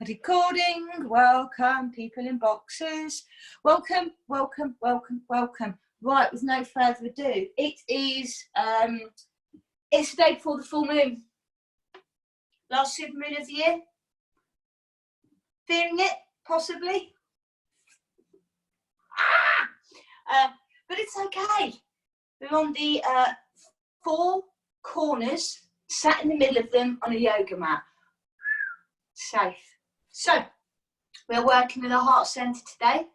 Recording. Welcome, people in boxes. Welcome, welcome, welcome, welcome. Right, with no further ado, it's the day before the full moon. Last super moon of the year. Fearing it, possibly. But it's okay. We're on the four corners, sat in the middle of them on a yoga mat. Safe. So, we're working with our heart centre today.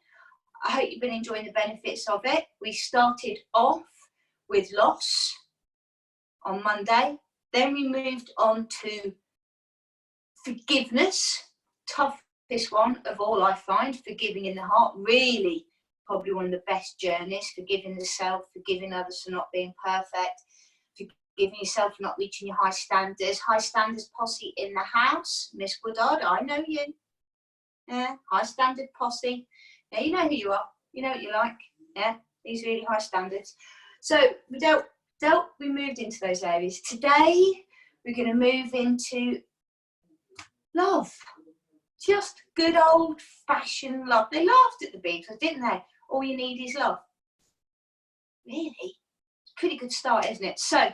I hope you've been enjoying the benefits of it. We started off with loss on Monday. Then we moved on to forgiveness. Toughest one of all, I find. Forgiving in the heart. Really, probably one of the best journeys. Forgiving the self, forgiving others for not being perfect. Forgiving yourself for not reaching your high standards. High standards posse in the house. Miss Woodard, I know you. Yeah, high standard posse. Yeah, you know who you are. You know what you like. Yeah, these really high standards. So we moved into those areas. Today, we're going to move into love. Just good old fashioned love. They laughed at the Beatles, didn't they? All you need is love. Really? It's a pretty good start, isn't it? So,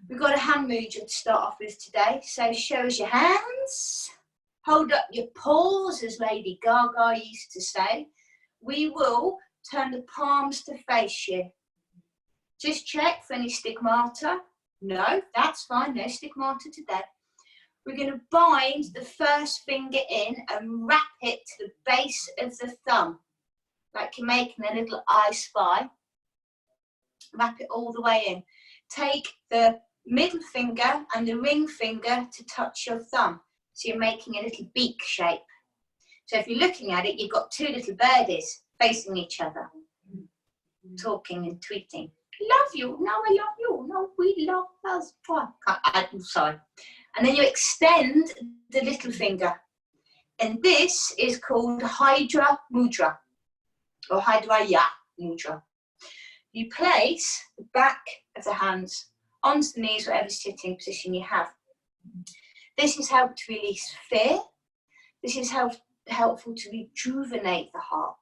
we've got a hand mudra to start off with today. So show us your hands. Hold up your paws, as Lady Gaga used to say. We will turn the palms to face you. Just check for any stigmata. No, that's fine. No stigmata today. We're going to bind the first finger in and wrap it to the base of the thumb. Like you're making a little I Spy. Wrap it all the way in. Take the middle finger and the ring finger to touch your thumb. So you're making a little beak shape. So if you're looking at it, you've got two little birdies facing each other, talking and tweeting. Love you, no I love you, no we love us. I'm sorry. And then you extend the little finger. And this is called Hydra Mudra, or Hydraya Mudra. You place the back of the hands onto the knees, whatever sitting position you have. This has helped to release fear. This is helpful to rejuvenate the heart.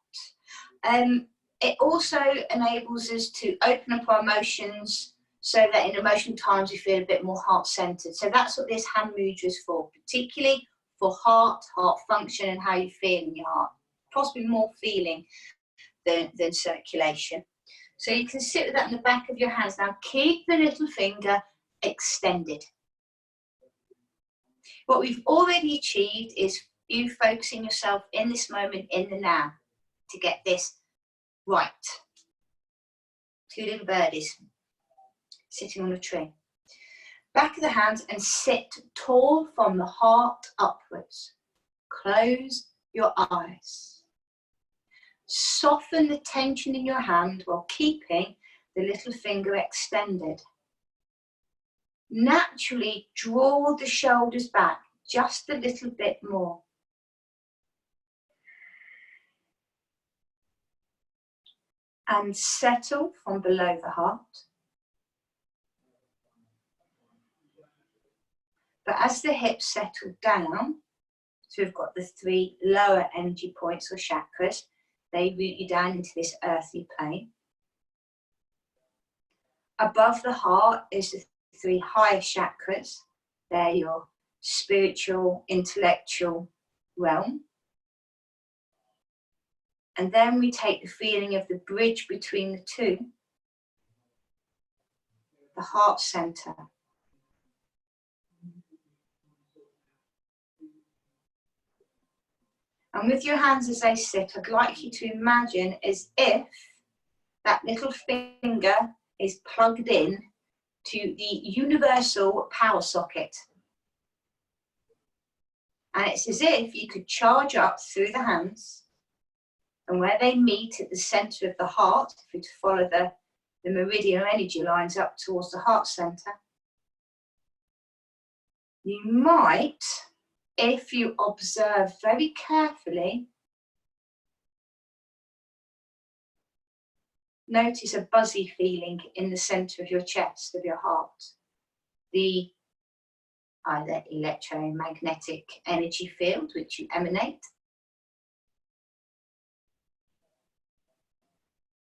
It also enables us to open up our emotions so that in emotional times we feel a bit more heart-centered. So that's what this hand mudra is for, particularly for heart function and how you feel in your heart. Possibly more feeling than circulation. So you can sit with that in the back of your hands. Now keep the little finger extended. What we've already achieved is you focusing yourself in this moment, in the now, to get this right. Two little birdies sitting on a tree. Back of the hands and sit tall from the heart upwards. Close your eyes. Soften the tension in your hand while keeping the little finger extended. Naturally draw the shoulders back just a little bit more. And settle from below the heart. But as the hips settle down, so we've got the three lower energy points or chakras, they root you down into this earthy plane. Above the heart is the three higher chakras. They're your spiritual, intellectual realm. And then we take the feeling of the bridge between the two, the heart center. And with your hands as they sit, I'd like you to imagine as if that little finger is plugged in to the universal power socket. And it's as if you could charge up through the hands, and where they meet at the center of the heart, if you follow the meridian energy lines up towards the heart center, you might, if you observe very carefully, notice a buzzy feeling in the center of your chest, of your heart. The either electromagnetic energy field, which you emanate,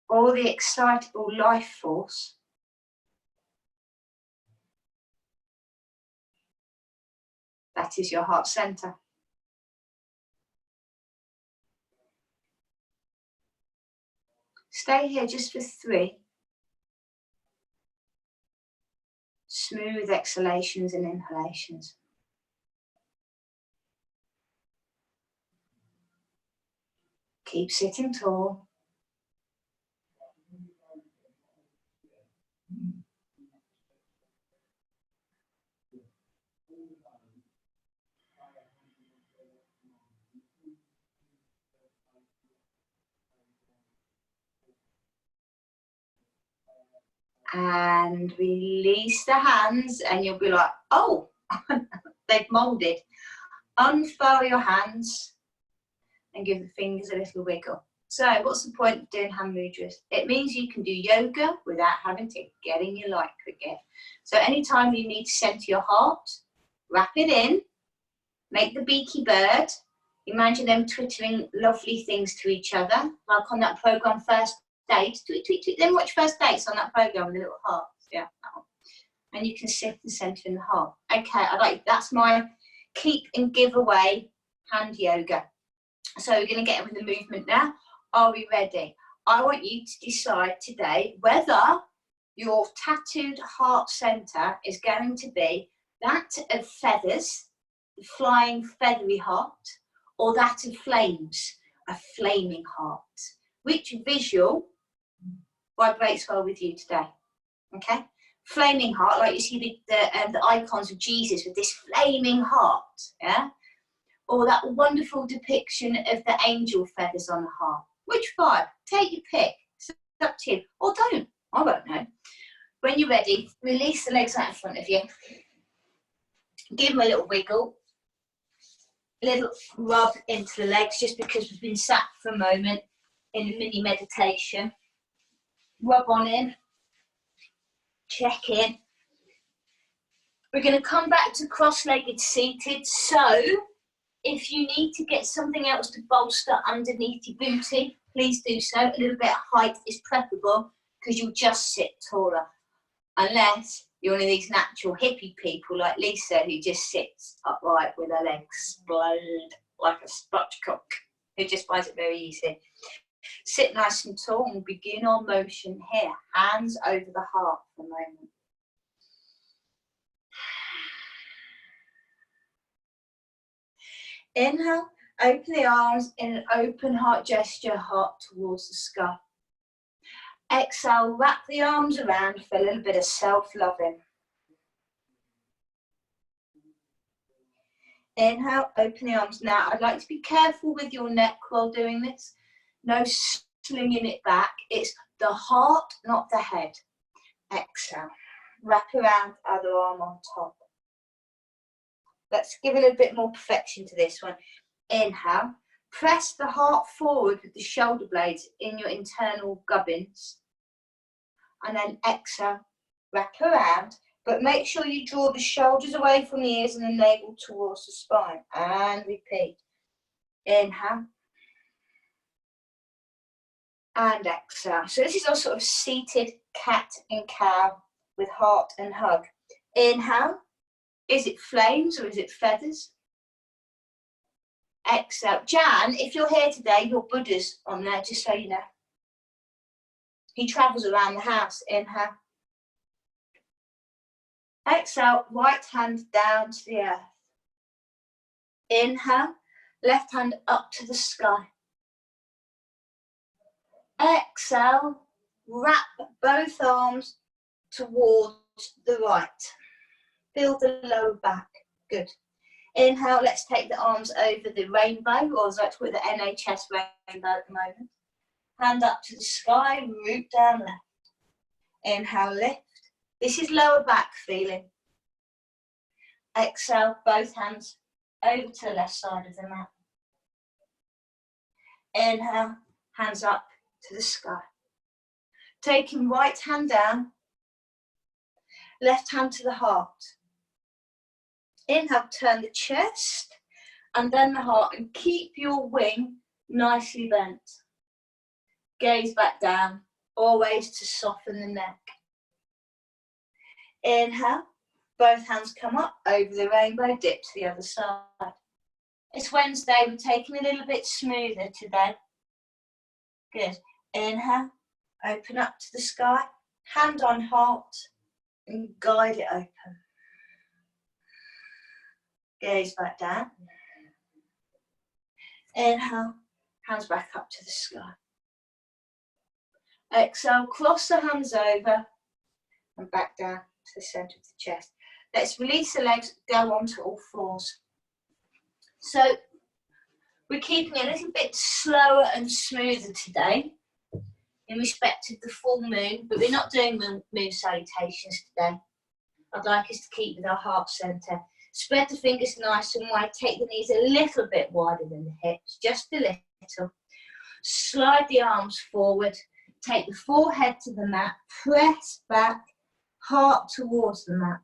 or the excitable life force that is your heart center. Stay here just for 3 smooth exhalations and inhalations. Keep sitting tall. And release the hands, and you'll be like, oh, they've molded. Unfurl your hands and give the fingers a little wiggle. So what's the point of doing hand mudras? It means you can do yoga without having to get in your light cricket. So anytime you need to center your heart, wrap it in, make the beaky bird, imagine them twittering lovely things to each other, like on that program First Dates, tweet, tweet, tweet. Then watch First Dates on that program with the little hearts. Yeah, that one. And you can sit and center in the heart. Okay, that's my keep and give away hand yoga. So we're going to get in with the movement now. Are we ready? I want you to decide today whether your tattooed heart center is going to be that of feathers, the flying feathery heart, or that of flames, a flaming heart. Which visual vibrates well with you today? Okay, flaming heart, like you see the icons of Jesus with this flaming heart, yeah, or that wonderful depiction of the angel feathers on the heart. Which vibe? Take your pick. It's up to you, or don't. I won't know. When you're ready, release the legs out in front of you. Give them a little wiggle, a little rub into the legs, just because we've been sat for a moment in a mini meditation. Rub on in, check in. We're going to come back to cross-legged seated. So if you need to get something else to bolster underneath your booty, please do so. A little bit of height is preferable because you'll just sit taller. Unless you're one of these natural hippie people like Lisa, who just sits upright with her legs explode like a spatchcock, who just finds it very easy. Sit nice and tall and begin our motion here. Hands over the heart for a moment. Inhale, open the arms in an open heart gesture, heart towards the sky. Exhale, wrap the arms around for a little bit of self-loving. Inhale, open the arms. Now, I'd like to be careful with your neck while doing this. No slinging it back. It's the heart, not the head. Exhale. Wrap around, other arm on top. Let's give a little bit more perfection to this one. Inhale. Press the heart forward with the shoulder blades in your internal gubbins. And then exhale. Wrap around. But make sure you draw the shoulders away from the ears and the navel towards the spine. And repeat. Inhale. And exhale. So this is our sort of seated cat and cow with heart and hug. Inhale. Is it flames or is it feathers? Exhale. Jan, if you're here today, your Buddha's on there, just so you know. He travels around the house. Inhale. Exhale, right hand down to the earth. Inhale, left hand up to the sky. Exhale, wrap both arms towards the right. Feel the lower back. Good. Inhale, let's take the arms over the rainbow, or as I like to call it, the NHS rainbow at the moment. Hand up to the sky, root down left. Inhale, lift. This is lower back feeling. Exhale, both hands over to the left side of the mat. Inhale, hands up to the sky. Taking right hand down, left hand to the heart. Inhale, turn the chest and then the heart, and keep your wing nicely bent. Gaze back down, always to soften the neck. Inhale, both hands come up over the rainbow, dip to the other side. It's Wednesday, we're taking a little bit smoother today. Good. Inhale, open up to the sky, hand on heart, and guide it open. Gaze back down. Inhale, hands back up to the sky. Exhale, cross the hands over and back down to the centre of the chest. Let's release the legs, go on to all fours. So we're keeping it a little bit slower and smoother today in respect of the full moon, but we're not doing moon salutations today. I'd like us to keep with our heart centre. Spread the fingers nice and wide, take the knees a little bit wider than the hips, just a little. Slide the arms forward, take the forehead to the mat, press back, heart towards the mat.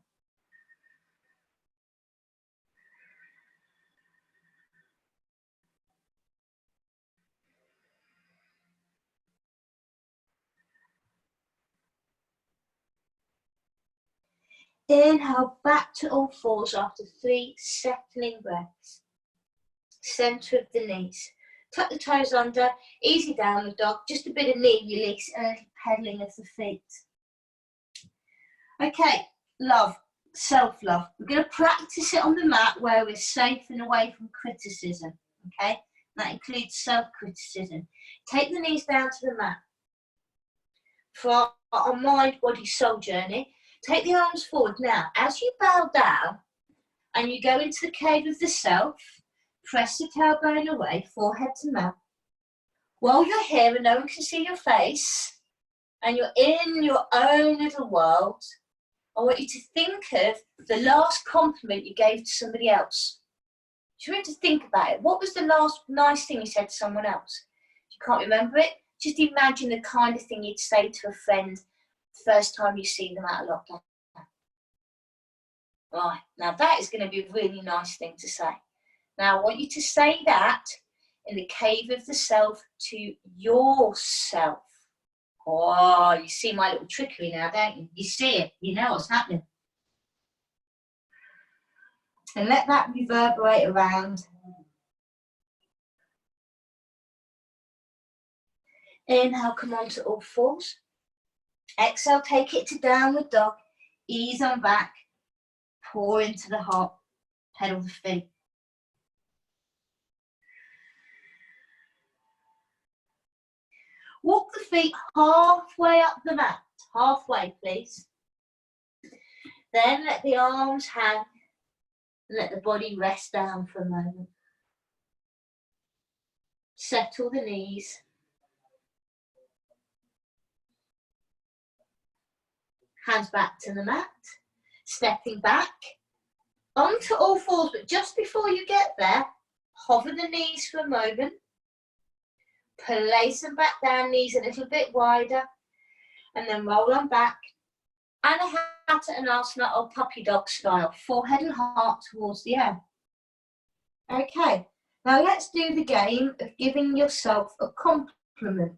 Inhale, back to all fours after 3 settling breaths. Centre of the knees. Tuck the toes under, easy downward dog, just a bit of knee release and pedaling of the feet. Okay, love, self-love. We're going to practice it on the mat where we're safe and away from criticism, okay? That includes self-criticism. Take the knees down to the mat. For our mind, body, soul journey, take the arms forward. Now, as you bow down and you go into the cave of the self, press the tailbone away, forehead to mat. While you're here and no one can see your face, and you're in your own little world, I want you to think of the last compliment you gave to somebody else. You want to think about it. What was the last nice thing you said to someone else? If you can't remember it, just imagine the kind of thing you'd say to a friend the first time you see them out of lockdown. Right, now that is going to be a really nice thing to say. Now I want you to say that in the cave of the self to yourself. Oh, you see my little trickery now, don't you? You see it, you know what's happening. And let that reverberate around. Inhale, come on to all fours. Exhale, take it to downward dog. Ease on back. Pour into the heart. Pedal the feet. Walk the feet halfway up the mat. Halfway, please. Then let the arms hang. Let the body rest down for a moment. Settle the knees. Hands back to the mat. Stepping back. Onto all fours, but just before you get there, hover the knees for a moment. Place them back down, knees a little bit wider. And then roll on back. Anahata Anasana or puppy dog style. Forehead and heart towards the air. Okay, now let's do the game of giving yourself a compliment.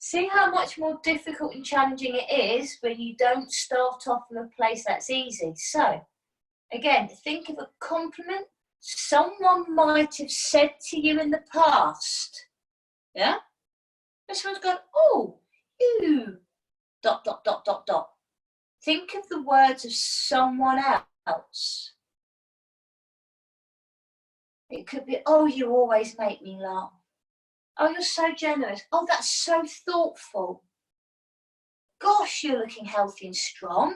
See how much more difficult and challenging it is when you don't start off from a place that's easy. So, again, think of a compliment someone might have said to you in the past. Yeah? And someone's gone, oh, you, ... Think of the words of someone else. It could be, oh, you always make me laugh. Oh, you're so generous. Oh, that's so thoughtful. Gosh, you're looking healthy and strong.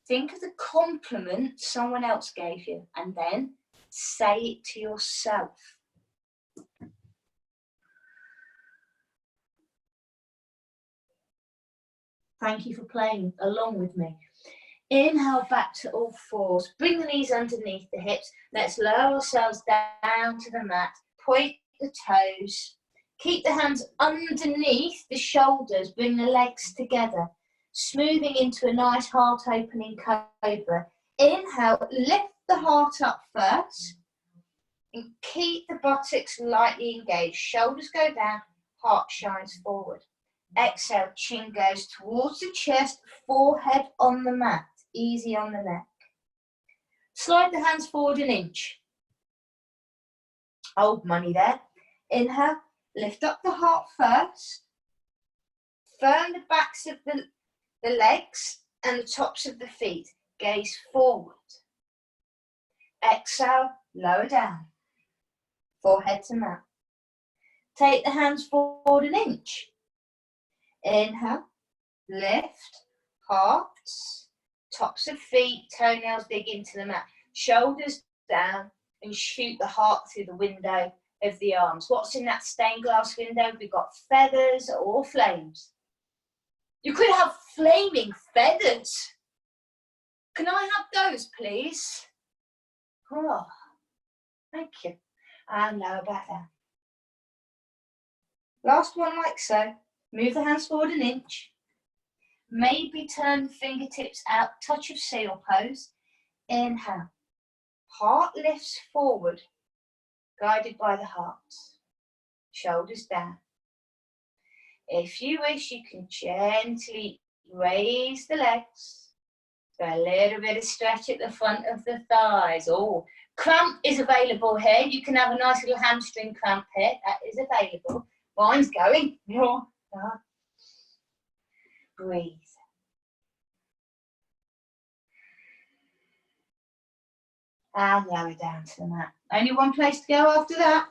Think of the compliment someone else gave you and then say it to yourself. Thank you for playing along with me. Inhale back to all fours. Bring the knees underneath the hips. Let's lower ourselves down to the mat. Point the toes. Keep the hands underneath the shoulders, bring the legs together, smoothing into a nice heart opening cobra. Inhale, lift the heart up first and keep the buttocks lightly engaged. Shoulders go down, heart shines forward. Exhale, chin goes towards the chest, forehead on the mat, easy on the neck. Slide the hands forward an inch. Old money there. Inhale, lift up the heart first. Firm the backs of the legs and the tops of the feet. Gaze forward. Exhale, lower down. Forehead to mat. Take the hands forward an inch. Inhale, lift, heart, tops of feet, toenails dig into the mat. Shoulders down and shoot the heart through the window of the arms. What's in that stained glass window? We've got feathers or flames. You could have flaming feathers. Can I have those, please? Oh, thank you. And lower back down. Last one like so. Move the hands forward an inch. Maybe turn the fingertips out, touch of seal pose. Inhale. Heart lifts forward, guided by the heart. Shoulders down. If you wish, you can gently raise the legs. Do a little bit of stretch at the front of the thighs. Oh, cramp is available here. You can have a nice little hamstring cramp here. That is available. Mine's going. Breathe. And lower down to the mat. Only one place to go after that.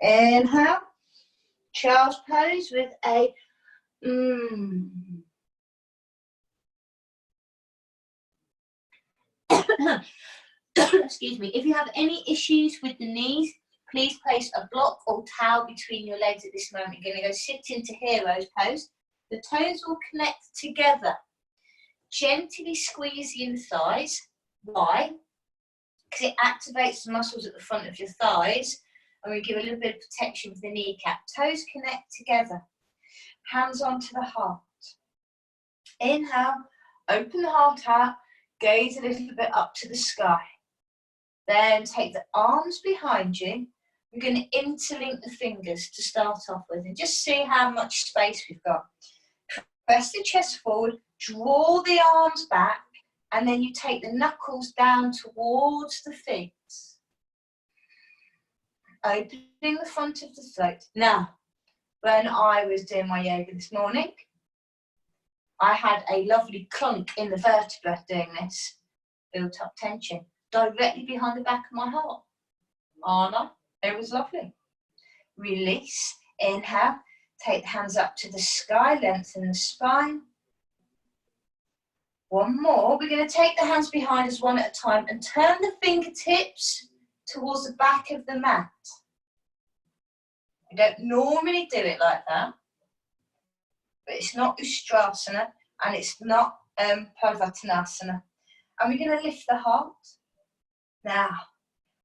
Inhale. Child's pose with a Excuse me. If you have any issues with the knees, please place a block or towel between your legs at this moment. You're going to go sit into hero's pose. The toes will connect together. Gently squeeze the thighs. Why? Because it activates the muscles at the front of your thighs and we give a little bit of protection for the kneecap. Toes connect together. Hands onto the heart. Inhale, open the heart out, gaze a little bit up to the sky. Then take the arms behind you. We're going to interlink the fingers to start off with and just see how much space we've got. Press the chest forward, draw the arms back, and then you take the knuckles down towards the feet. Opening the front of the throat. Now, when I was doing my yoga this morning, I had a lovely clunk in the vertebra doing this. Built up tension directly behind the back of my heart. Oh no, it was lovely. Release, inhale, take the hands up to the sky, lengthen the spine. One more, we're going to take the hands behind us one at a time and turn the fingertips towards the back of the mat. We don't normally do it like that, but it's not Ustrasana and it's not Parvattanasana. And we're going to lift the heart. Now,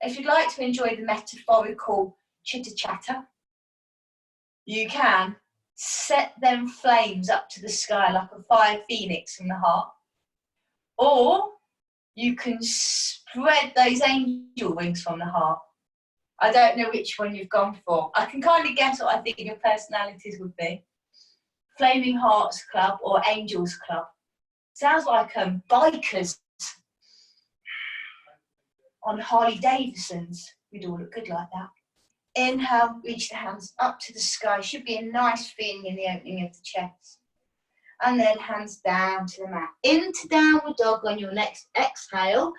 if you'd like to enjoy the metaphorical chitter-chatter, you can set them flames up to the sky like a fire phoenix from the heart. Or you can spread those angel wings from the heart. I don't know which one you've gone for. I can kind of guess what I think your personalities would be. Flaming Hearts Club or Angels Club. Sounds like bikers on Harley Davidsons. We'd all look good like that. Inhale, reach the hands up to the sky. Should be a nice feeling in the opening of the chest. And then hands down to the mat. Into downward dog on your next exhale.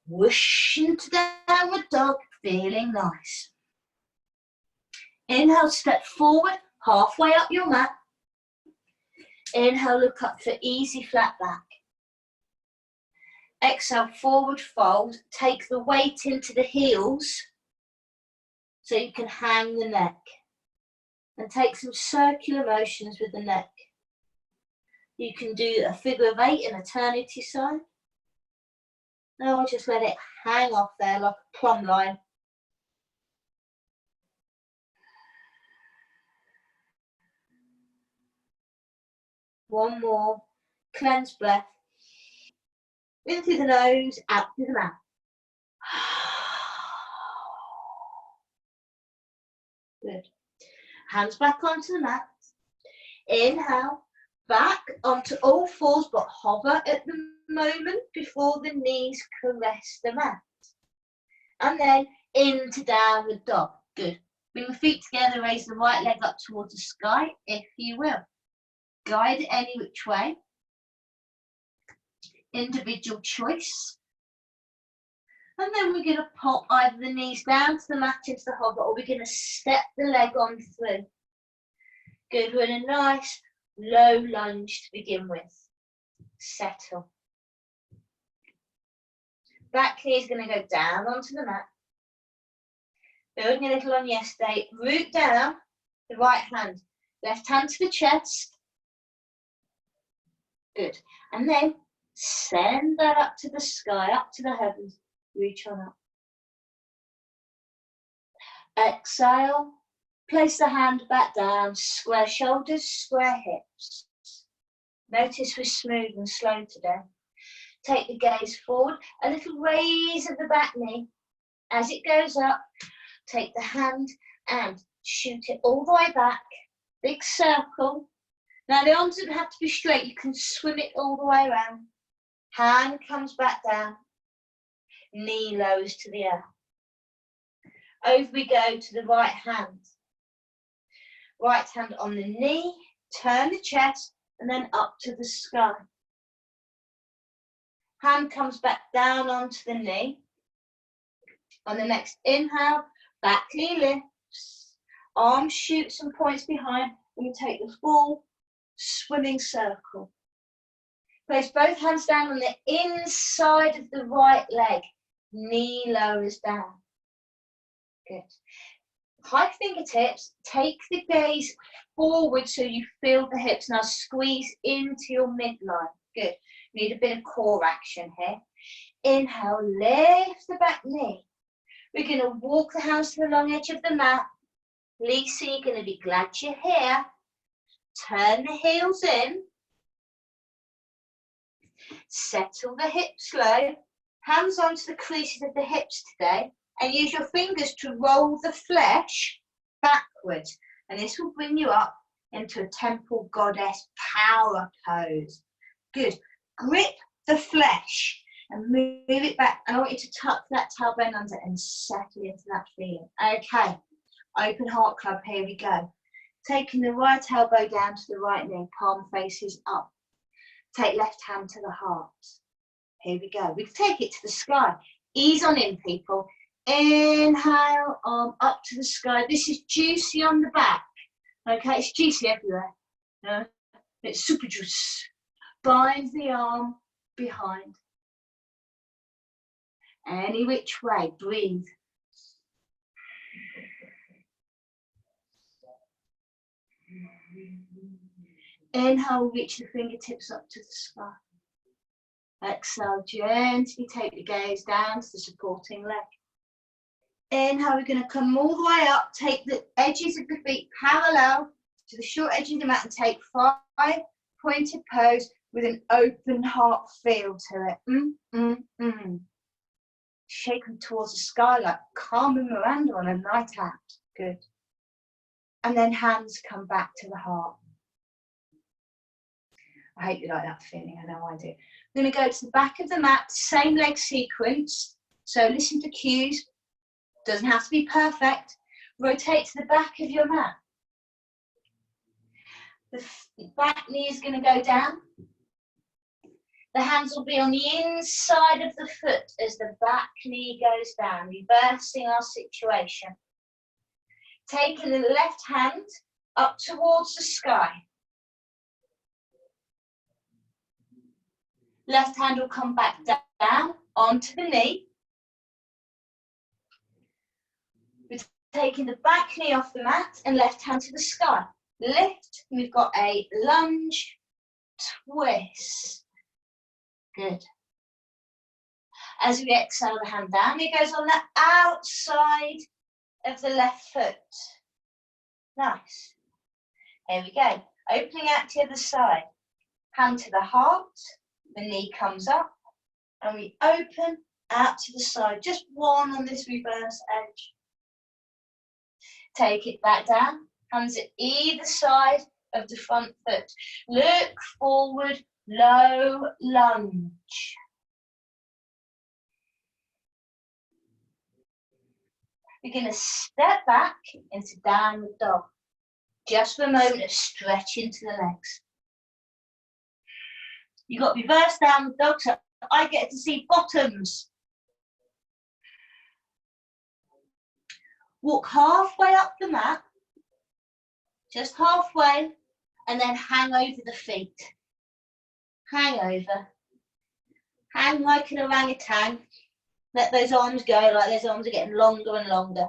Whoosh into downward dog, feeling nice. Inhale, step forward, halfway up your mat. Inhale, look up for easy flat back. Exhale, forward fold. Take the weight into the heels so you can hang the neck. And take some circular motions with the neck. You can do a figure of 8 in eternity sign. Now just let it hang off there like a plumb line. One more. Cleanse breath. In through the nose, out through the mouth. Good. Hands back onto the mat. Inhale, back onto all fours, but hover at the moment before the knees caress the mat. And then into downward dog. Good. Bring the feet together, raise the right leg up towards the sky, if you will. Guide it any which way. Individual choice. And then we're going to pop either the knees down to the mat into the hover, or we're going to step the leg on through. Good. We're in a nice low lunge to begin with. Settle. Back knee is going to go down onto the mat. Building a little on yesterday. Root down the right hand. Left hand to the chest. Good. And then send that up to the sky, up to the heavens. Reach on up. Exhale. Place the hand back down. Square shoulders, square hips. Notice we're smooth and slow today. Take the gaze forward. A little raise of the back knee. As it goes up, take the hand and shoot it all the way back. Big circle. Now the arms don't have to be straight. You can swim it all the way around. Hand comes back down. Knee lowers to the earth. Over we go to the right hand. Right hand on the knee, turn the chest, and then up to the sky. Hand comes back down onto the knee. On the next inhale, back knee lifts. Arms shoots and points behind, and you take the full swimming circle. Place both hands down on the inside of the right leg. Knee lowers down. Good. High fingertips, take the gaze forward so you feel the hips. Now squeeze into your midline. Good. Need a bit of core action here. Inhale, lift the back knee. We're going to walk the hands to the long edge of the mat. Lisa, you're going to be glad you're here. Turn the heels in. Settle the hips low. Hands onto the creases of the hips today. And use your fingers to roll the flesh backwards. And this will bring you up into a temple goddess power pose. Good. Grip the flesh and move it back. And I want you to tuck that tailbone under and settle into that feeling. Okay. Open heart club. Here we go. Taking the right elbow down to the right knee. Palm faces up. Take left hand to the heart. Here we go. We can take it to the sky. Ease on in, people. Inhale, arm up to the sky. This is juicy on the back. Okay, it's juicy everywhere. It's super juice. Bind the arm behind. Any which way, breathe. Inhale, reach the fingertips up to the sky. Exhale, gently take the gaze down to the supporting leg. Inhale, we're going to come all the way up, take the edges of the feet parallel to the short edge of the mat and take 5 pointed pose with an open heart feel to it. Shake them towards the sky like Carmen Miranda on a night out. Good. And then hands come back to the heart. I hope you like that feeling, I know I do. We're going to go to the back of the mat, same leg sequence. So listen to cues. Doesn't have to be perfect. Rotate to the back of your mat. The back knee is going to go down. The hands will be on the inside of the foot as the back knee goes down, reversing our situation. Taking the left hand up towards the sky. Left hand will come back down onto the knee. We're taking the back knee off the mat and left hand to the sky. Lift, and we've got a lunge, twist. Good. As we exhale the hand down, it goes on the outside of the left foot. Nice. Here we go. Opening out to the other side. hand to the heart, the knee comes up, and we open out to the side, just one on this reverse edge. Take it back down, hands at either side of the front foot. Look forward, low lunge. We're going to step back into downward dog. Just for a moment of stretching to the legs. You've got reverse downward dog, so I get to see bottoms. Walk halfway up the mat, just halfway, and then hang over the feet. Hang over. Hang like an orangutan. Let those arms go, like those arms are getting longer and longer.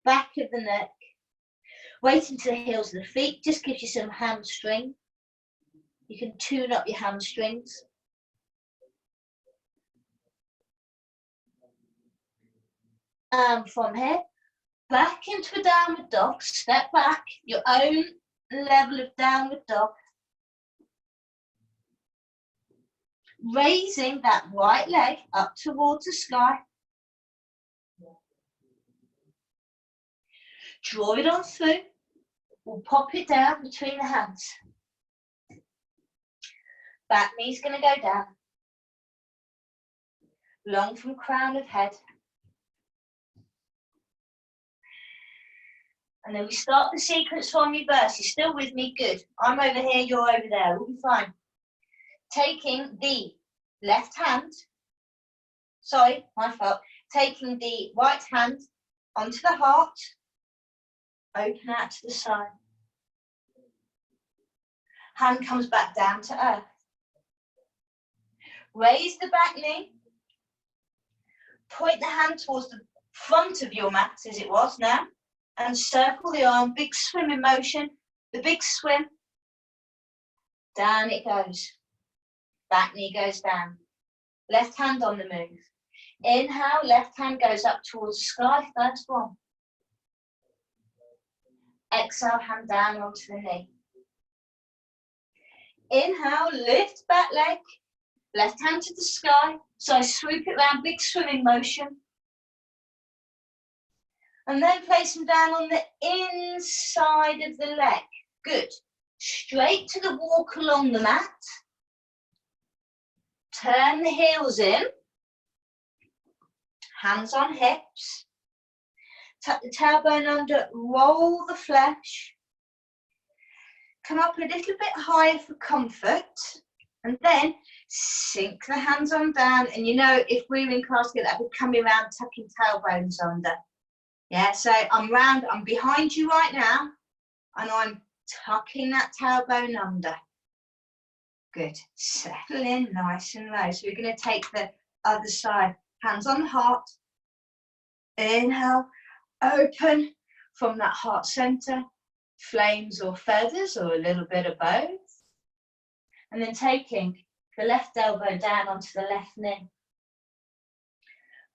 Back of the neck. Wait until the heels of the feet, just gives you some hamstring. You can tune up your hamstrings. And from here, back into a downward dog, step back, your own level of downward dog. Raising that right leg up towards the sky. Draw it on through. We'll pop it down between the hands. Back knee's going to go down. Long from crown of head. And then we start the sequence from reverse. You're still with me? Good. I'm over here, you're over there. We'll be fine. Taking the left hand, sorry, my fault. Taking the right hand onto the heart, open out to the side. Hand comes back down to earth. Raise the back knee. Point the hand towards the front of your mat as it was now. And circle the arm, big swim in motion. The big swim. Down it goes. Back knee goes down. Left hand on the move. Inhale, left hand goes up towards the sky, first one. Exhale, hand down onto the knee. Inhale, lift back leg. Left hand to the sky. So I swoop it round, big swimming motion. And then place them down on the inside of the leg. Good. Straight to the walk along the mat. Turn the heels in. Hands on hips. Tuck the tailbone under, roll the flesh. Come up a little bit higher for comfort. And then sink the hands on down. And you know, if we were in class together, I would come around tucking tailbones under. Yeah, so I'm round, I'm behind you right now, and I'm tucking that tailbone under. Good. Settle in nice and low. So we're going to take the other side. Hands on the heart. Inhale, open from that heart center. Flames or feathers or a little bit of both. And then taking the left elbow down onto the left knee.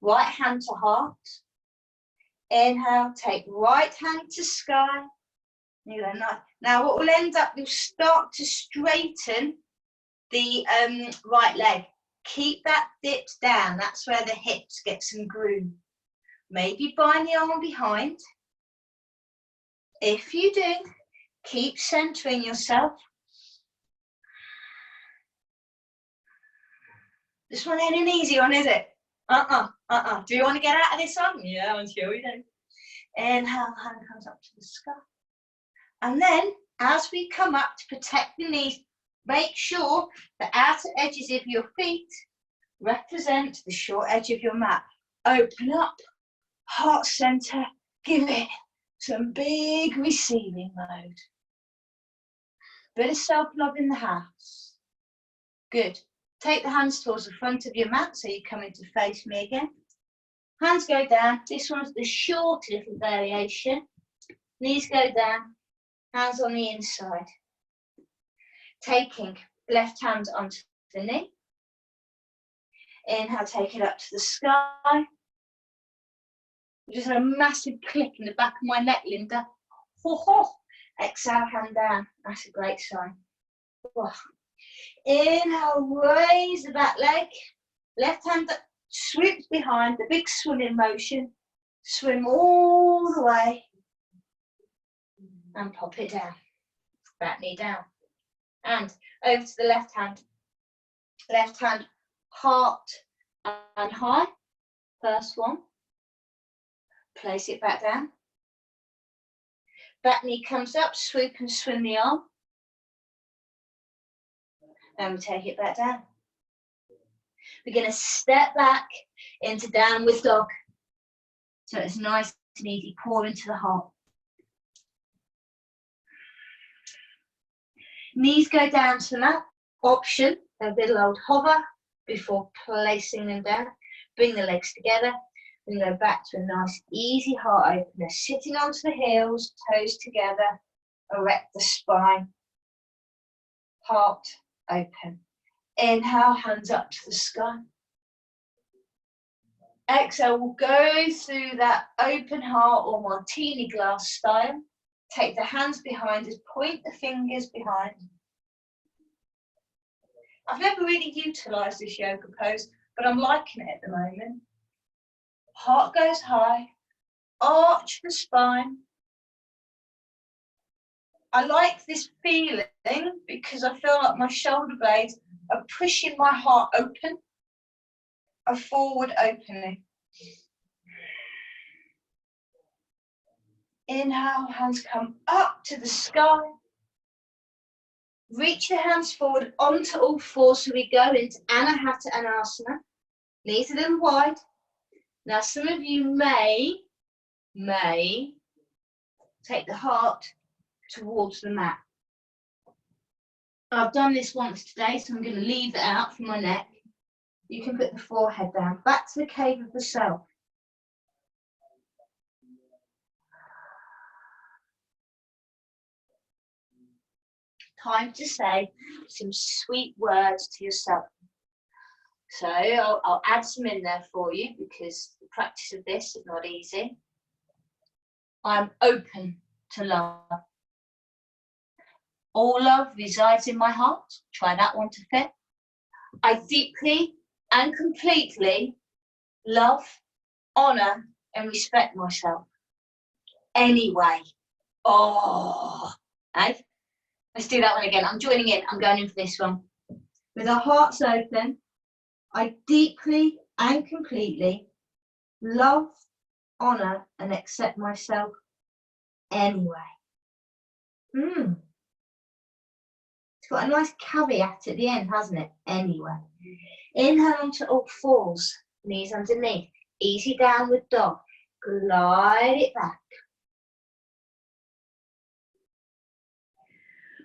Right hand to heart. Inhale, take right hand to sky. Now what will end up, you'll start to straighten the right leg. Keep that dipped down. That's where the hips get some groove. Maybe bind the arm behind. If you do, keep centering yourself. This one ain't an easy one, is it? Do you want to get out of this one? Yeah, I'm sure we do. Inhale, hand comes up to the sky. And then, as we come up to protect the knees, make sure the outer edges of your feet represent the short edge of your mat. Open up, heart center, give it some big receiving mode. Bit of self-love in the house. Good. Take the hands towards the front of your mat so you come into face me again. Hands go down. This one's the short little variation. Knees go down. Hands on the inside. Taking left hand onto the knee. Inhale, take it up to the sky. Just had a massive click in the back of my neck, Linda. Ho, ho. Exhale, hand down. That's a great sign. Oh. Inhale, raise the back leg. Left hand swoops behind, the big swimming motion. Swim all the way. And pop it down. Back knee down. And over to the left hand. Left hand, heart and high. First one. Place it back down. Back knee comes up, swoop and swim the arm. And we take it back down. We're going to step back into downward dog. So it's nice and easy, pour into the heart. Knees go down to the mat. Option, a little old hover before placing them down. Bring the legs together. And go back to a nice easy heart opener. Sitting onto the heels, toes together. Erect the spine. Heart open. Inhale, hands up to the sky. Exhale, we'll go through that open heart or martini glass style. Take the hands behind us, point the fingers behind. I've never really utilised this yoga pose, but I'm liking it at the moment. Heart goes high, arch the spine. I like this feeling because I feel like my shoulder blades are pushing my heart open, a forward opening. Inhale, hands come up to the sky. Reach the hands forward onto all fours so we go into Anahata Anasana. Knees a little wide. Now some of you may take the heart towards the mat. I've done this once today, so I'm going to leave it out for my neck. You can put the forehead down, back to the cave of the self. Time to say some sweet words to yourself. So I'll add some in there for you because the practice of this is not easy. I'm open to love. All love resides in my heart. Try that one to fit. I deeply and completely love, honour and respect myself. Anyway. Oh, hey? Let's do that one again. I'm joining in. I'm going in for this one. With our hearts open, I deeply and completely love, honour and accept myself anyway. It's got a nice caveat at the end, hasn't it? Anyway. Inhale onto all fours, knees underneath. Easy downward dog. Glide it back.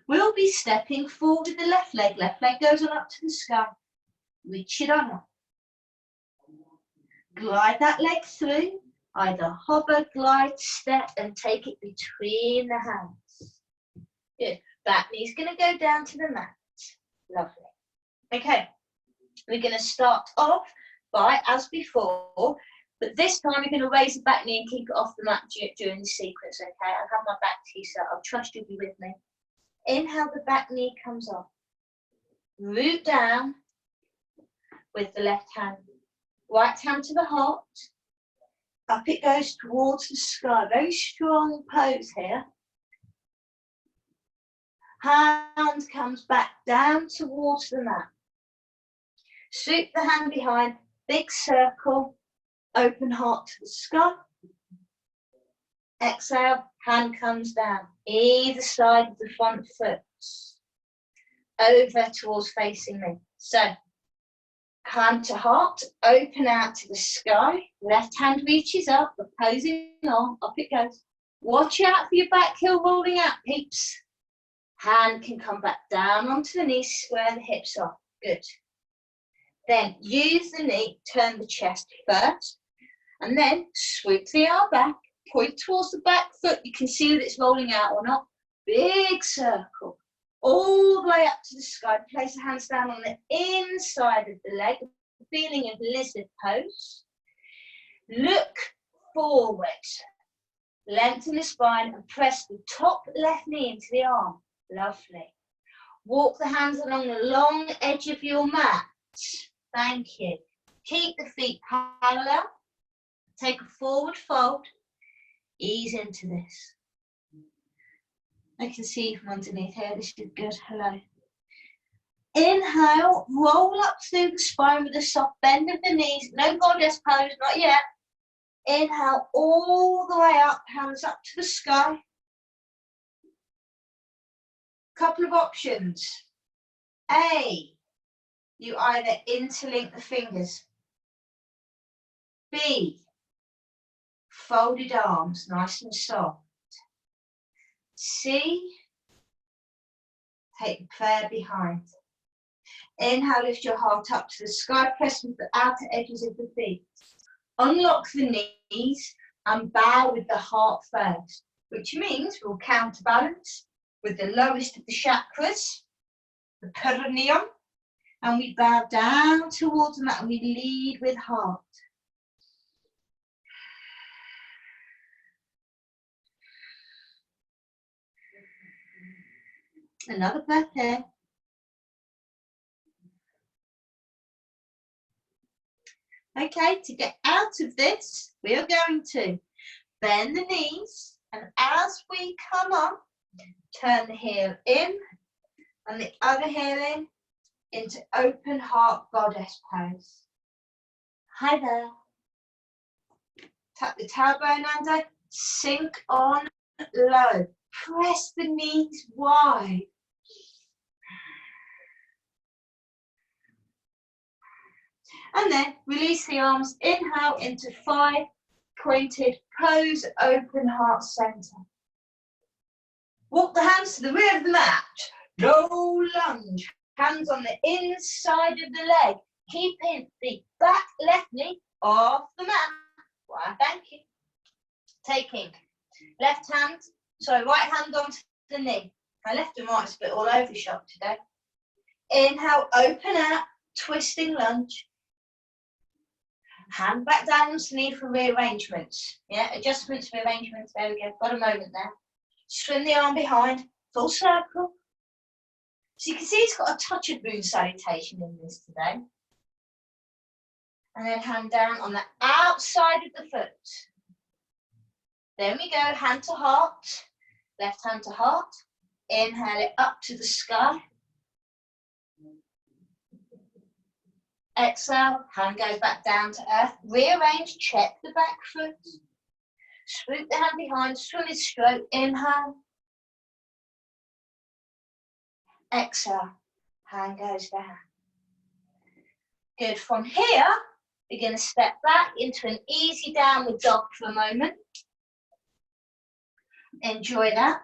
We'll be stepping forward with the left leg. Left leg goes on up to the sky. Reach it on up. Glide that leg through. Either hover, glide, step, and take it between the hands. Good. That knee's going to go down to the mat. Lovely. Okay. We're going to start off by, as before, but this time we're going to raise the back knee and keep it off the mat during the sequence, okay? I'll have my back to you, so I'll trust you'll be with me. Inhale, the back knee comes off. Root down with the left hand. Right hand to the heart. Up it goes towards the sky. Very strong pose here. Hand comes back down towards the mat. Sweep the hand behind. Big circle. Open heart to the sky. Exhale, hand comes down. Either side of the front foot. Over towards facing me. So, hand to heart, open out to the sky. Left hand reaches up, opposing arm, up it goes. Watch out for your back heel rolling out, peeps. Hand can come back down onto the knee, square the hips off. Good. Then use the knee, turn the chest first, and then swoop the arm back, point towards the back foot. You can see that it's rolling out or not. Big circle. All the way up to the sky. Place the hands down on the inside of the leg. Feeling of lizard pose. Look forward. Lengthen the spine and press the top left knee into the arm. Lovely. Walk the hands along the long edge of your mat. Thank you. Keep the feet parallel. Take a forward fold. Ease into this. I can see you from underneath here. This is good. Hello. Inhale, roll up through the spine with a soft bend of the knees. No goddess pose, not yet. Inhale all the way up, hands up to the sky. Couple of options. A, you either interlink the fingers. B, folded arms, nice and soft. C, take the prayer behind. Inhale, lift your heart up to the sky, press with the outer edges of the feet. Unlock the knees and bow with the heart first, which means we'll counterbalance with the lowest of the chakras, the perineum, and we bow down towards the mat and we lead with heart. Another breath here. Okay, to get out of this, we are going to bend the knees, and as we come up, turn the heel in and the other heel in into open heart goddess pose. Hi there. Tap the tailbone under, sink on low. Press the knees wide. And then release the arms, inhale into 5 pointed pose, open heart center. Walk the hands to the rear of the mat, low lunge, hands on the inside of the leg, keeping the back left knee off the mat. Why, thank you. Taking right hand onto the knee. My left and right is a bit all over the shop today. Inhale, open out, twisting lunge. Hand back down onto the knee for rearrangements. Yeah, adjustments, rearrangements. There we go. Got a moment there. Swing the arm behind, full circle. So you can see it's got a touch of moon salutation in this today. And then hand down on the outside of the foot. There we go, hand to heart. Left hand to heart. Inhale it up to the sky. Exhale, hand goes back down to earth. Rearrange, check the back foot. Swoop the hand behind, swim it stroke. Inhale. Exhale, hand goes down. Good. From here, we're going to step back into an easy downward dog for a moment. Enjoy that.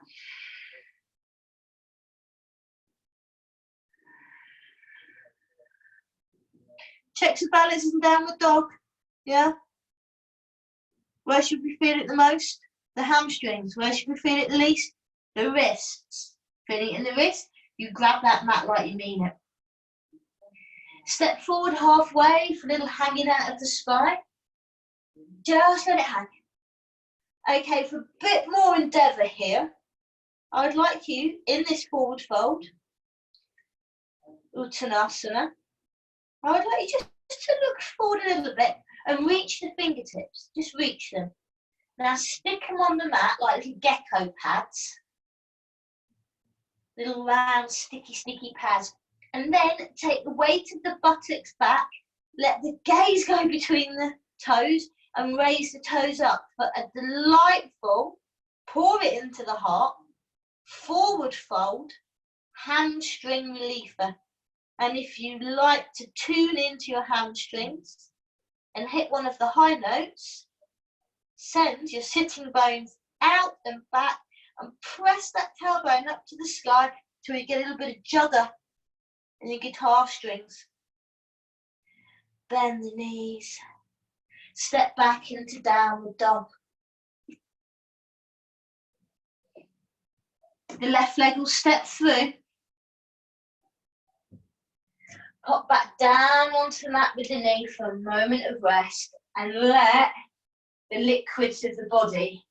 Check the balance in downward dog. Yeah. Where should we feel it the most? The hamstrings. Where should we feel it the least? The wrists. Feeling it in the wrist? You grab that mat like you mean it. Step forward halfway for a little hanging out of the spine. Just let it hang. Okay, for a bit more endeavour here, I would like you in this forward fold, Uttanasana. I would like you just to look forward a little bit and reach the fingertips. Just reach them. Now stick them on the mat like little gecko pads. Little round, sticky pads. And then take the weight of the buttocks back. Let the gaze go between the toes and raise the toes up for a delightful, pour it into the heart, forward fold, hamstring reliever. And if you like to tune into your hamstrings and hit one of the high notes, send your sitting bones out and back and press that tailbone up to the sky till you get a little bit of jugger in your guitar strings. Bend the knees. Step back into downward dog. The left leg will step through. Pop back down onto the mat with the knee for a moment of rest and let the liquids of the body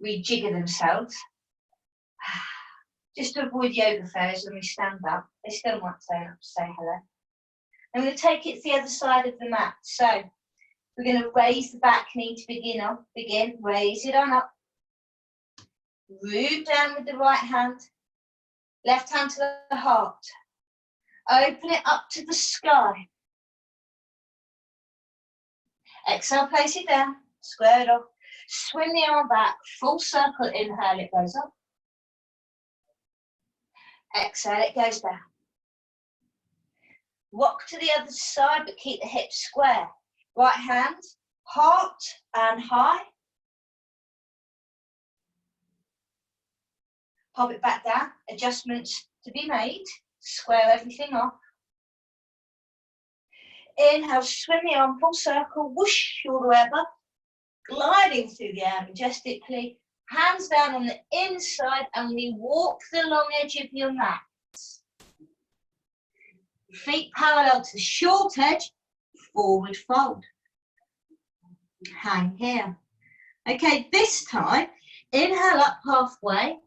rejigger themselves. just to avoid yoga fairies when we stand up. They still might turn up to say hello. I'm going to take it to the other side of the mat. So we're going to raise the back knee to begin. Raise it on up. Root down with the right hand. Left hand to the heart. Open it up to the sky. Exhale, place it down. Square it off. Swing the arm back. Full circle. Inhale, it goes up. Exhale, it goes down. Rock to the other side, but keep the hips square. Right hand, heart and high. Pop it back down. Adjustments to be made. Square everything off. Inhale, swing the arm, full circle, whoosh all the way up. Gliding through the air majestically. Hands down on the inside, and we walk the long edge of your mat. Feet parallel to the short edge, forward fold. Hang here. Okay, this time, inhale up halfway.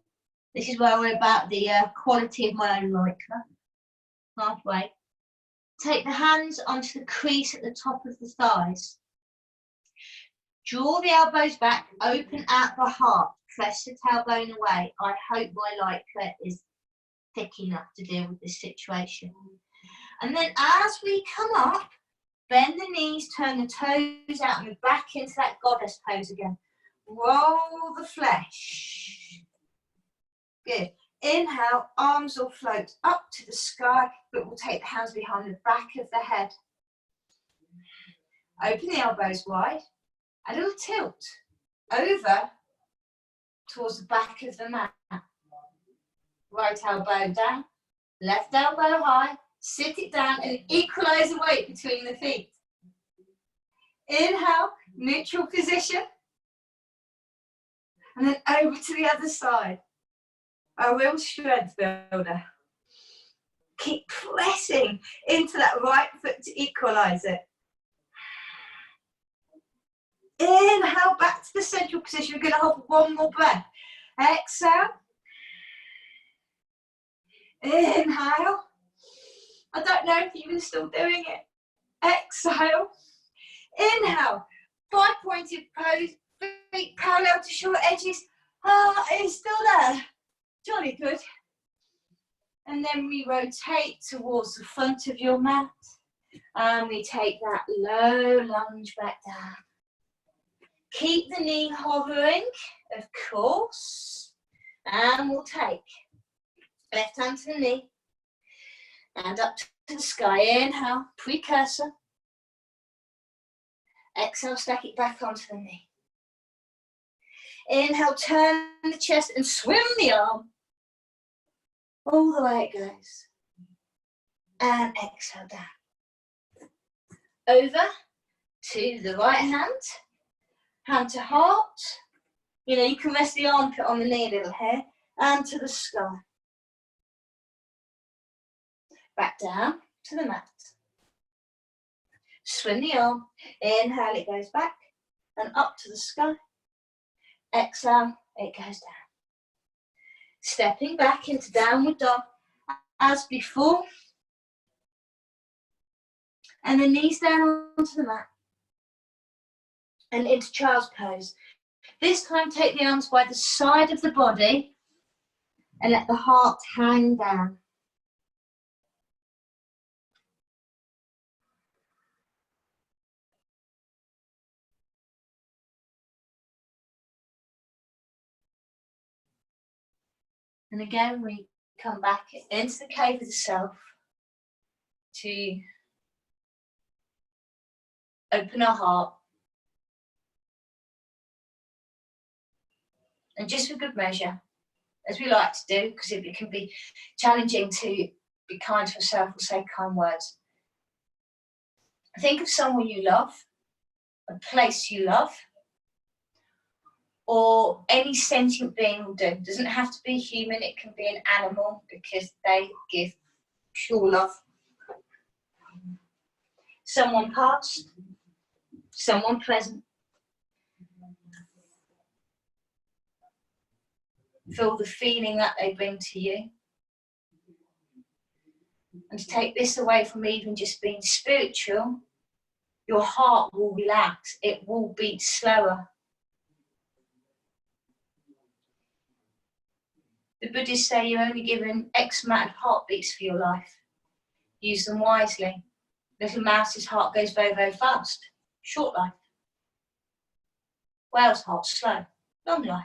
This is where we're about the quality of my own lycra. Halfway. Take the hands onto the crease at the top of the thighs. Draw the elbows back, open out the heart. Press the tailbone away. I hope my lycra is thick enough to deal with this situation. And then as we come up, bend the knees, turn the toes out, and we're back into that goddess pose again. Roll the flesh. Good. Inhale, arms will float up to the sky, but we'll take the hands behind the back of the head. Open the elbows wide. A little tilt over towards the back of the mat. Right elbow down, left elbow high. Sit it down and equalize the weight between the feet. Inhale, neutral position. And then over to the other side. A real strength builder. Keep pressing into that right foot to equalize it. Inhale, back to the central position. We're going to hold one more breath. Exhale. Inhale. I don't know if you're still doing it. Exhale. Inhale. 5-pointed pose. Feet parallel to short edges. It's still there. Jolly good. And then we rotate towards the front of your mat. And we take that low lunge back down. Keep the knee hovering, of course. And we'll take left hand to the knee. And up to the sky. Inhale, precursor. Exhale, stack it back onto the knee. Inhale, turn the chest and swim the arm. All the way it goes. And exhale down. Over to the right hand. Hand to heart. You know, you can rest the armpit on the knee a little here. And to the sky. Back down to the mat. Swing the arm. Inhale, it goes back. And up to the sky. Exhale, it goes down. Stepping back into downward dog as before. And the knees down onto the mat. And into child's pose. This time take the arms by the side of the body and let the heart hang down. And again, we come back into the cave of the self to open our heart. And just for good measure, as we like to do, because it can be challenging to be kind to yourself or say kind words. Think of someone you love, a place you love, or any sentient being will do. It doesn't have to be human, it can be an animal because they give pure love. Someone past, someone present. Feel the feeling that they bring to you. And to take this away from even just being spiritual, your heart will relax. It will beat slower. The Buddhists say you're only given X amount of heartbeats for your life. Use them wisely. Little mouse's heart goes very, very fast. Short life. Whale's heart slow. Long life.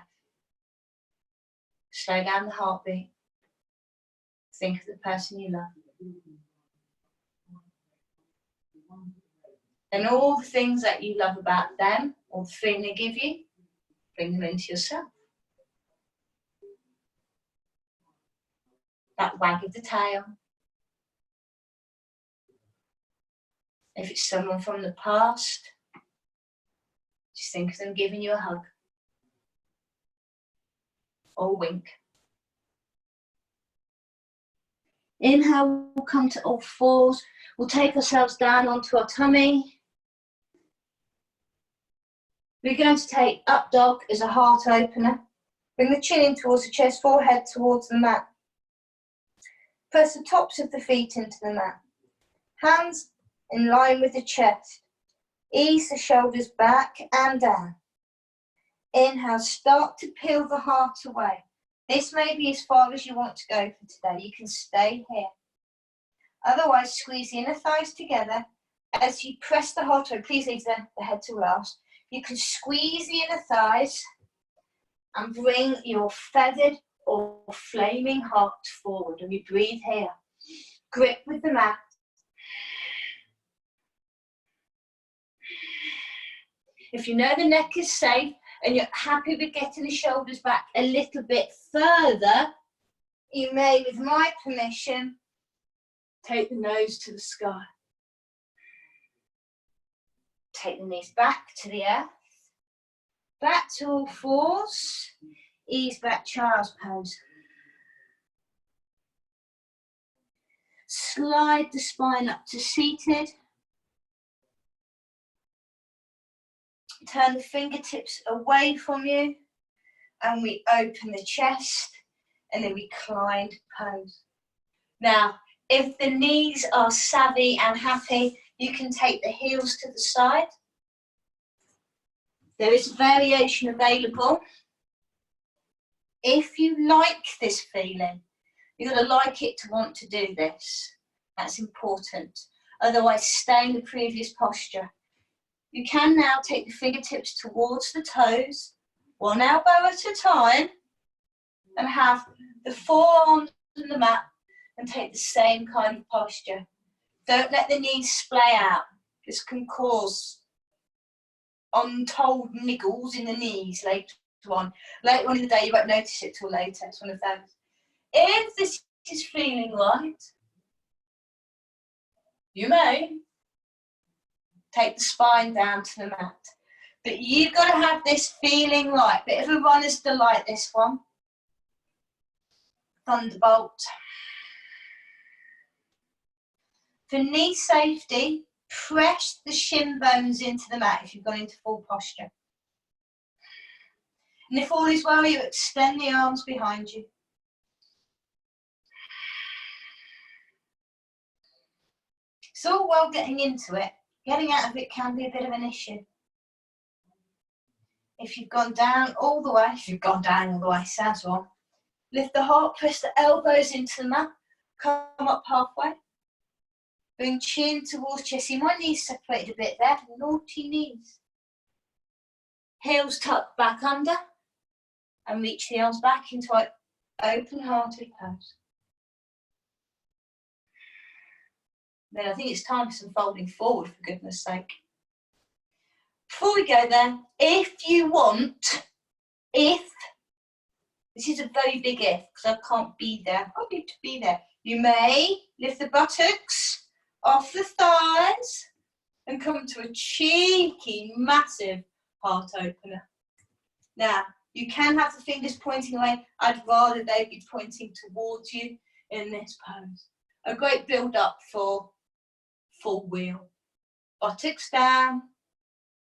Slow down the heartbeat. Think of the person you love. And all the things that you love about them, or the feeling they give you, bring them into yourself. That wag of the tail. If it's someone from the past, just think of them giving you a hug. Or a wink. Inhale, we'll come to all fours. We'll take ourselves down onto our tummy. We're going to take up dog as a heart opener. Bring the chin in towards the chest, forehead towards the mat. Press the tops of the feet into the mat. Hands in line with the chest. Ease the shoulders back and down. Inhale, start to peel the heart away. This may be as far as you want to go for today. You can stay here. Otherwise, squeeze the inner thighs together. As you press the heart away, please leave the head to last. You can squeeze the inner thighs and bring your feathered or flaming heart forward. And we breathe here. Grip with the mat. If you know the neck is safe and you're happy with getting the shoulders back a little bit further, you may, with my permission, take the nose to the sky. Take the knees back to the earth. Back to all fours. Ease back, child's pose. Slide the spine up to seated. Turn the fingertips away from you. And we open the chest. And then reclined pose. Now, if the knees are savvy and happy, you can take the heels to the side. There is variation available. If you like this feeling, you're going to like it to want to do this. That's important. Otherwise, stay in the previous posture. You can now take the fingertips towards the toes, one elbow at a time, and have the forearms on the mat and take the same kind of posture. Don't let the knees splay out. This can cause untold niggles in the knees later on. Later on in the day, you won't notice it till later. It's one of those. If this is feeling right, you may take the spine down to the mat. But you've got to have this feeling right. Bit of a runner's delight, this one. Thunderbolt. For knee safety, press the shin bones into the mat if you've gone into full posture. And if all is well, you extend the arms behind you. It's all well getting into it. Getting out of it can be a bit of an issue. If you've gone down all the way, sounds wrong. Lift the heart, press the elbows into the mat, come up halfway. Bring chin towards chest. See, my knees separated a bit there. Naughty knees. Heels tucked back under. And reach the arms back into an open-hearted pose. Then I think it's time for some folding forward, for goodness sake. Before we go there, if you want, this is a very big if, because I can't be there. I need to be there. You may lift the buttocks off the thighs and come to a cheeky, massive heart opener. Now, you can have the fingers pointing away. I'd rather they be pointing towards you in this pose. A great build up for full wheel. Buttocks down.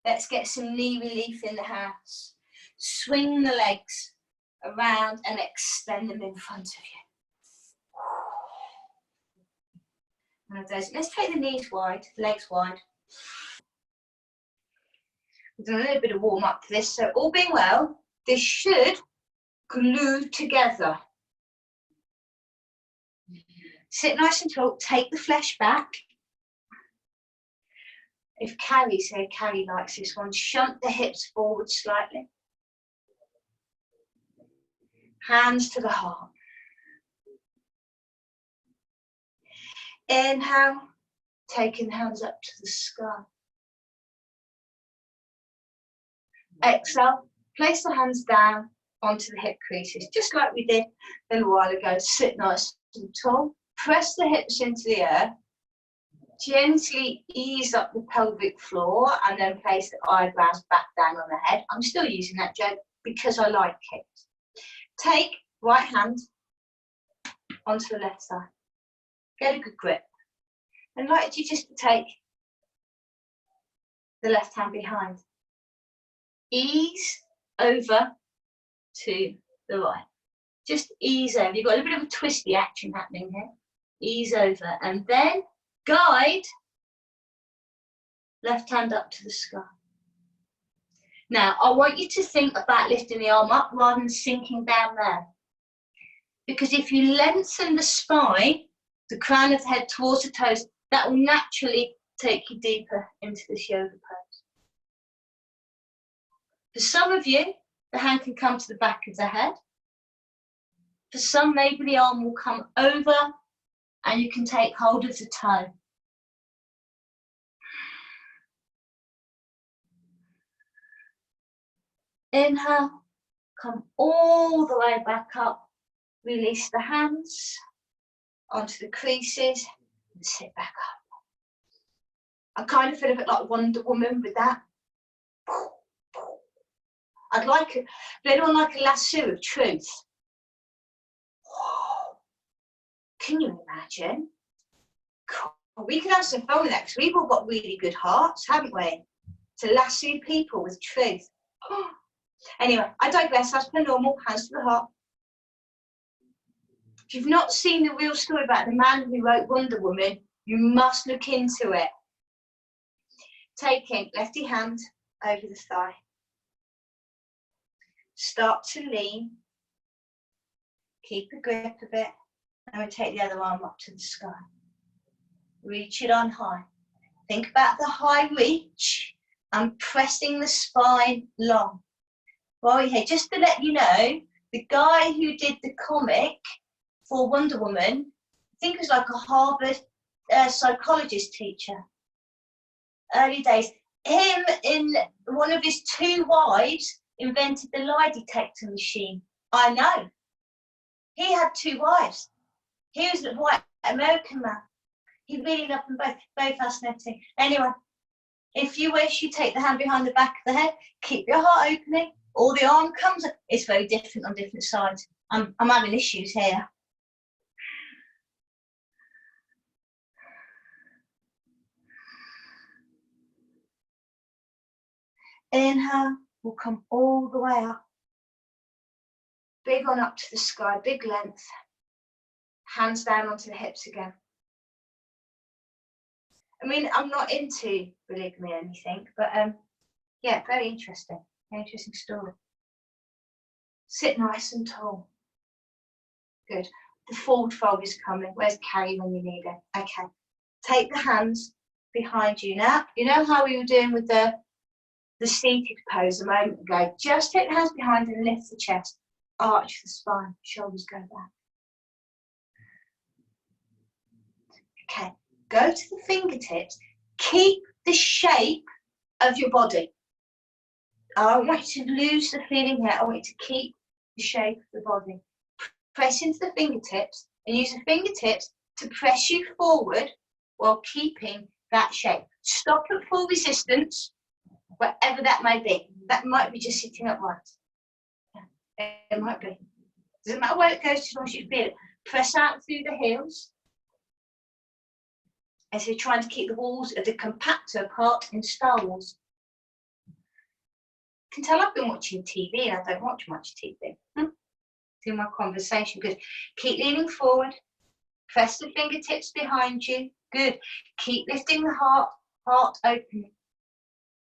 Let's get some knee relief in the house. Swing the legs. around and extend them in front of you. One of those. Let's take the knees wide, legs wide. We've done a little bit of warm up for this, so all being well, this should glue together. Sit nice and tall, take the flesh back. If Carrie likes this one, shunt the hips forward slightly. Hands to the heart. Inhale, taking the hands up to the sky. Exhale, place the hands down onto the hip creases, just like we did a little while ago. Sit nice and tall. Press the hips into the earth. Gently ease up the pelvic floor and then place the eyebrows back down on the head. I'm still using that joke because I like it. Take right hand onto the left side. Get a good grip. And I'd like you just to take the left hand behind. Ease over to the right. Just ease over. You've got a little bit of a twisty action happening here. Ease over and then guide left hand up to the sky. Now, I want you to think about lifting the arm up rather than sinking down there. Because if you lengthen the spine, the crown of the head towards the toes, that will naturally take you deeper into this yoga pose. For some of you, the hand can come to the back of the head. For some, maybe the arm will come over and you can take hold of the toe. Inhale, come all the way back up. Release the hands onto the creases and sit back up. I kind of feel a bit like Wonder Woman with that. I'd like a little like a lasso of truth. Can you imagine? We could have some fun with that because we've all got really good hearts, haven't we? To lasso people with truth. Anyway, I digress. As per normal, hands to the heart. If you've not seen the real story about the man who wrote Wonder Woman, you must look into it. Taking lefty hand over the thigh. Start to lean. Keep a grip of it. And we take the other arm up to the sky. Reach it on high. Think about the high reach and pressing the spine long. While you're here, just to let you know, the guy who did the comic for Wonder Woman, I think it was like a Harvard psychologist teacher. Early days. Him and one of his two wives invented the lie detector machine. I know. He had two wives. He was a white American man. He really loved them both. Very fascinating. Anyway, if you wish, you take the hand behind the back of the head, keep your heart opening, or the arm comes up. It's very different on different sides. I'm having issues here. Inhale, we'll come all the way up. Big on up to the sky, big length. Hands down onto the hips again. I mean, I'm not into polygamy or anything, but yeah, very interesting. Very interesting story. Sit nice and tall. Good. The forward fold is coming. Where's Carrie when you need it? Okay. Take the hands behind you. Now, you know how we were doing with the seated pose a moment ago? Just take the hands behind and lift the chest. Arch the spine. Shoulders go back. Okay. Go to the fingertips. Keep the shape of your body. I don't want you to lose the feeling here. I want you to keep the shape of the body. Press into the fingertips and use the fingertips to press you forward while keeping that shape. Stop at full resistance, whatever that may be. That might be just sitting upright. Yeah, it might be. Doesn't matter where it goes, as long as you feel it. Press out through the heels. As you're trying to keep the walls of the compactor apart in Star Wars. You can tell I've been watching TV and I don't watch much TV. through my conversation. Good. Keep leaning forward. Press the fingertips behind you. Good. Keep lifting the heart open.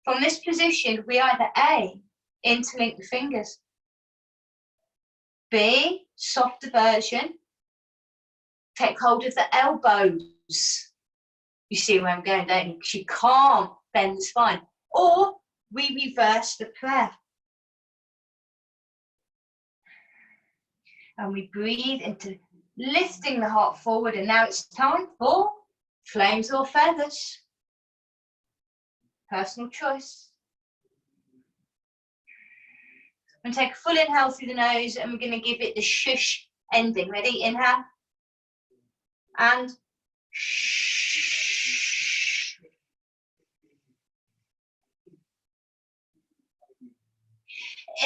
From this position, we either A, interlink the fingers. B, softer version. Take hold of the elbows. You see where I'm going, don't you? Because you can't bend the spine. Or we reverse the prayer. And we breathe into lifting the heart forward. And now it's time for flames or feathers. Personal choice. I'm going to take a full inhale through the nose and we're going to give it the shush ending. Ready? Inhale. And shh.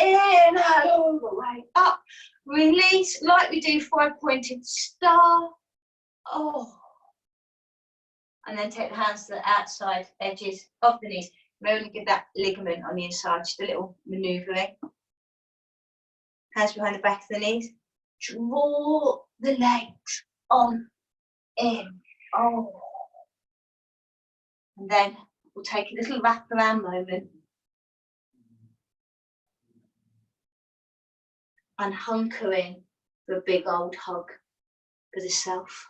Inhale all the way up. Release like we do for a pointed star. Oh. And then take the hands to the outside edges of the knees. Remember to give that ligament on the inside, just a little manoeuvring. Hands behind the back of the knees. Draw the legs on in. Oh. And then we'll take a little wraparound moment. And hunker in for a big old hug for the self.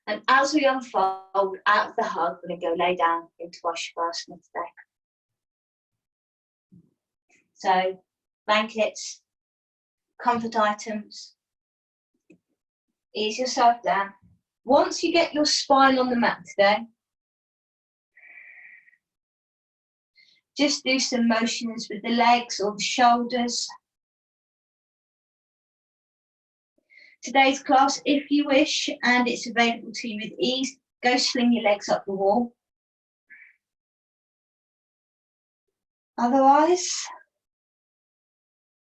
And as we unfold out of the hug, we're going to go lay down into our Shavasana today. So, blankets, comfort items, ease yourself down. Once you get your spine on the mat today, just do some motions with the legs or the shoulders. Today's class, if you wish, and it's available to you with ease, go sling your legs up the wall. Otherwise,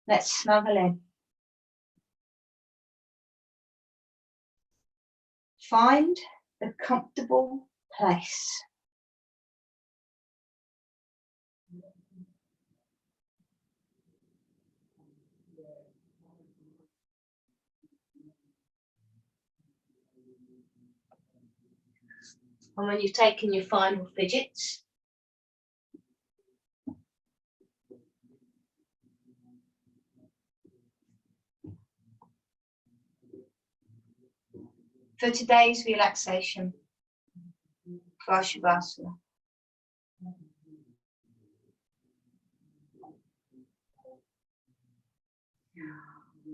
let's snuggle in. Find a comfortable place. And when you've taken your final fidgets, for today's relaxation, for our Shavasana,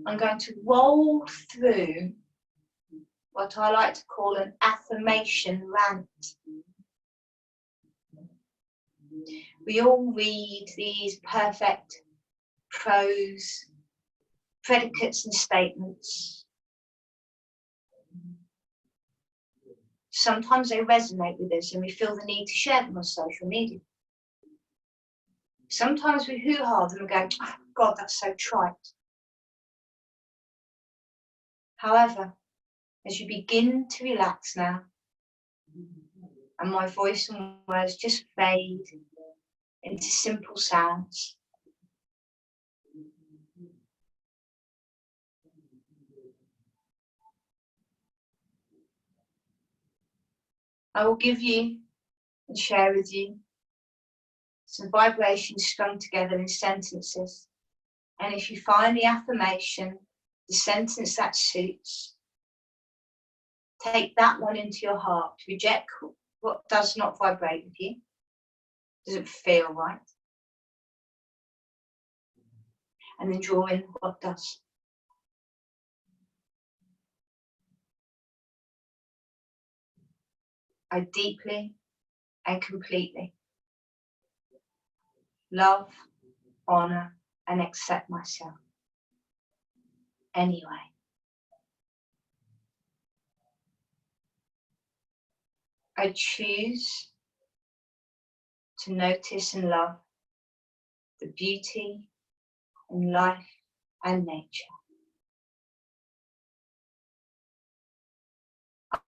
I'm going to roll through what I like to call an affirmation rant. We all read these perfect prose, predicates and statements. Sometimes they resonate with us and we feel the need to share them on social media. Sometimes we hoo-ha them and go, oh God, that's so trite. However, as you begin to relax now, and my voice and words just fade into simple sounds, I will give you and share with you some vibrations strung together in sentences. And if you find the affirmation, the sentence that suits, take that one into your heart. Reject what does not vibrate with you, doesn't feel right. And then draw in what does. I deeply and completely love, honor, and accept myself anyway. I choose to notice and love the beauty in life and nature.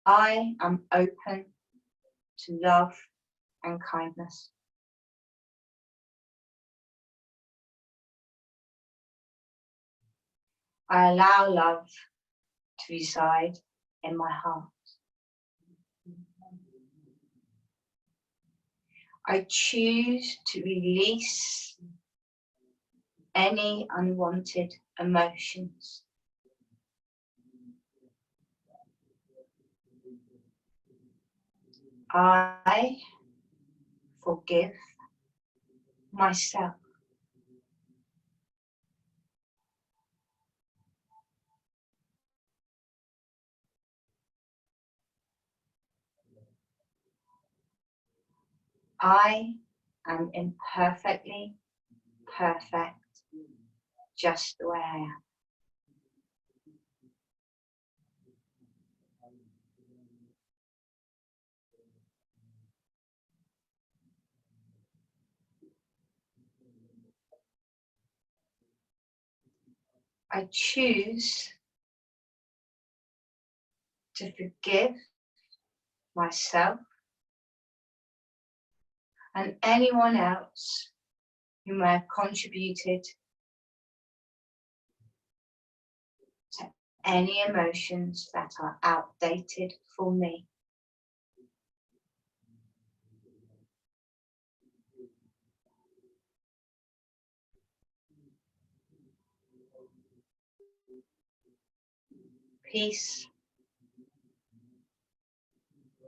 I am open to love and kindness. I allow love to reside in my heart. I choose to release any unwanted emotions. I forgive myself. I am imperfectly perfect just the way I am. I choose to forgive myself and anyone else who may have contributed to any emotions that are outdated for me. Peace,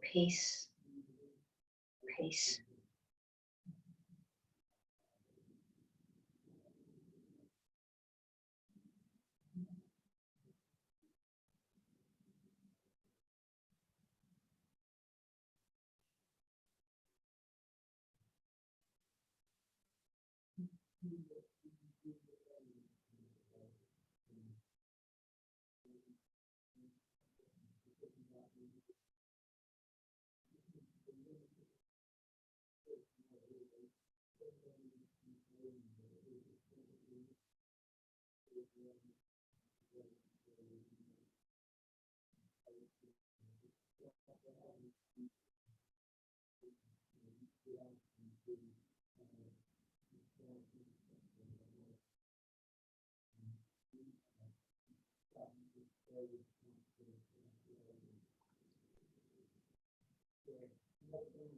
peace, peace.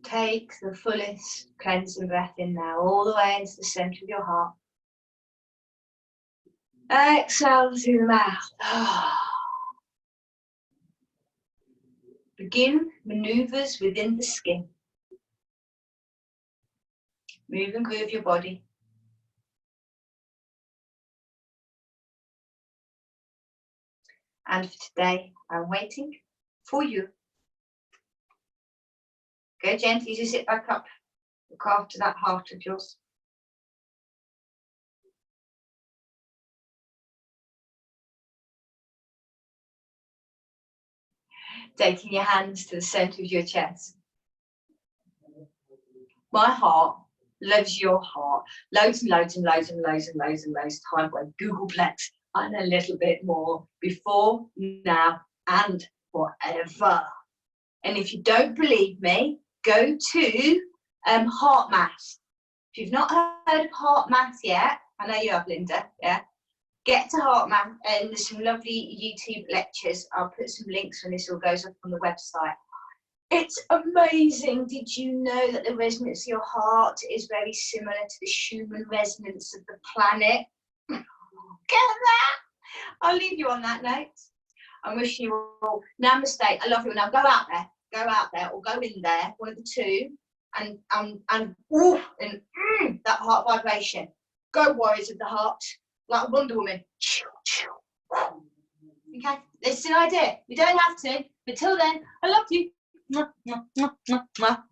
Take the fullest cleansing breath in now, all the way into the centre of your heart. Exhale through the mouth. Begin maneuvers within the skin. Move and groove your body. And for today, I'm waiting for you. Go gently to sit back up. Look after that heart of yours. Taking your hands to the centre of your chest. My heart loves your heart. Loads and loads and loads and loads and loads and loads of time by Googleplex and a little bit more before, now and forever. And if you don't believe me, go to HeartMath. If you've not heard of HeartMath yet, I know you have, Linda, yeah? Get to HeartMath, and there's some lovely YouTube lectures. I'll put some links when this all goes up on the website. It's amazing. Did you know that the resonance of your heart is very similar to the Schumann resonance of the planet? Get that? I'll leave you on that note. I'm wishing you all namaste. I love you. Now go out there, or go in there, one of the two, and that heart vibration. Go, warriors of the heart, like Wonder Woman. Okay, this is an idea. We don't have to. But till then, I love you. Mwah, mwah, mwah, mwah, mwah.